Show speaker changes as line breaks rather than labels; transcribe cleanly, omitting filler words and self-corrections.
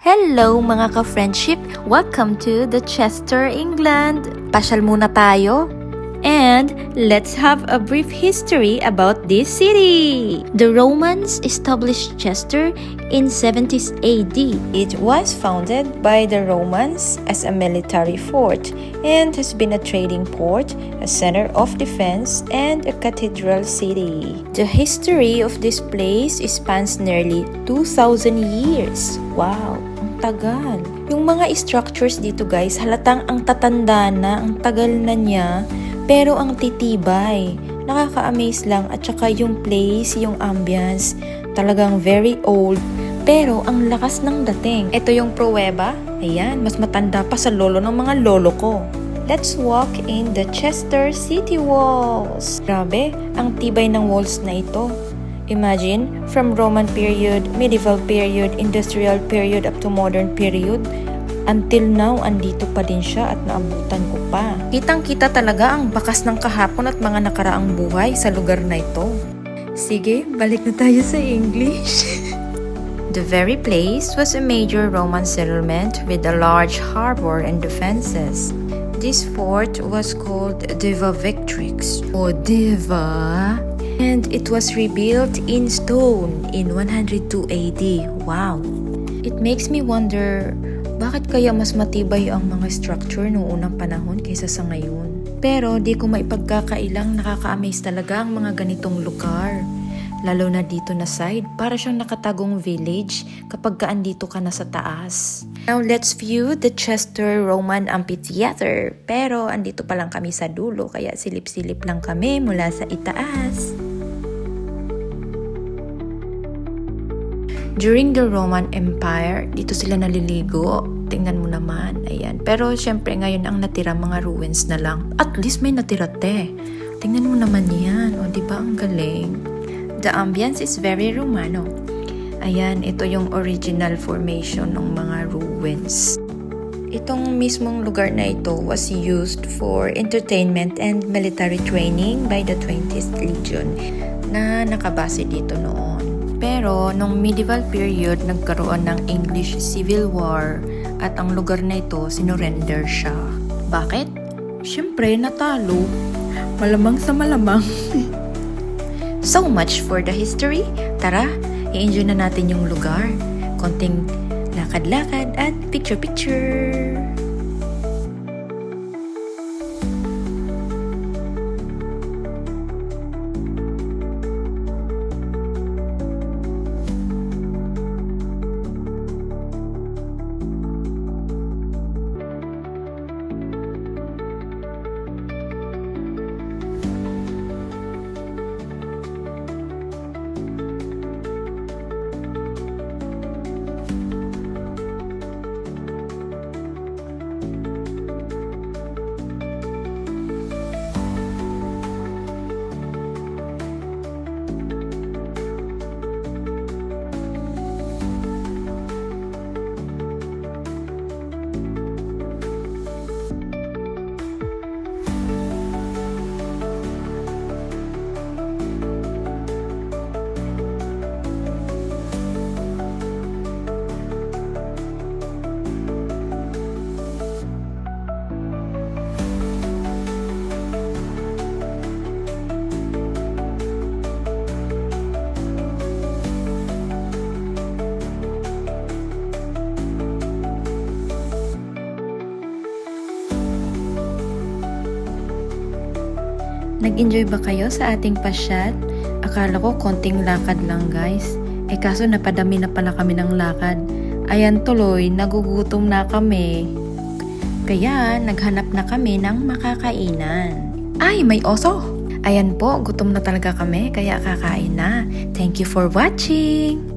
Hello mga ka-friendship! Welcome to the Chester, England! Pasyal muna tayo. And let's have a brief history about this city. The Romans established Chester in 70s AD. It was founded by the Romans as a military fort and has been a trading port, a center of defense, and a cathedral city. The history of this place spans nearly 2,000 years. Wow! Tagal. Yung mga structures dito guys, halatang ang tatanda na, ang tagal na niya, pero ang titibay. Nakaka-amaze lang at saka yung place, yung ambience, talagang very old, pero ang lakas ng dating. Ito yung pruweba. Ayan, mas matanda pa sa lolo ng mga lolo ko. Let's walk in the Chester City walls. Grabe, ang tibay ng walls na ito. Imagine, from Roman period, medieval period, industrial period, up to modern period, until now, andito pa din siya at naabutan ko pa. Kitang-kita talaga ang bakas ng kahapon at mga nakaraang buhay sa lugar na ito. Sige, balik na tayo sa English. The very place was a major Roman settlement with a large harbor and defenses. This fort was called Deva Victrix, or Deva, and it was rebuilt in stone in 102 AD. Wow! It makes me wonder, bakit kaya mas matibay ang mga structure noong unang panahon kaysa sa ngayon? Pero di ko maipagkakailang nakaka-amaze talaga ang mga ganitong lugar. Lalo na dito na side, para siyang nakatagong village kapag andito ka na sa taas. Now let's view the Chester Roman Amphitheater. Pero andito pa lang kami sa dulo, kaya silip-silip lang kami mula sa itaas. During the Roman Empire, dito sila naliligo. Tingnan mo naman, ayan. Pero syempre ngayon ang natira mga ruins na lang. At least may natira te. Tingnan mo naman yan. O diba ang galing? The ambience is very Romano. Ayan, ito yung original formation ng mga ruins. Itong mismong lugar na ito was used for entertainment and military training by the 20th Legion na nakabase dito noon. Pero nung medieval period, nagkaroon ng English Civil War at ang lugar na ito sinurrender siya. Bakit? Siyempre, natalo. Malamang sa malamang. So much for the history. Tara, i-enjoy na natin yung lugar. Konting lakad-lakad at picture-picture. Nag-enjoy ba kayo sa ating pasyat? Akala ko konting lakad lang guys. Kaso napadami na pala kami ng lakad. Ayan tuloy, nagugutom na kami. Kaya naghanap na kami ng makakainan. Ay, may oso! Ayan po, gutom na talaga kami kaya kakain na. Thank you for watching!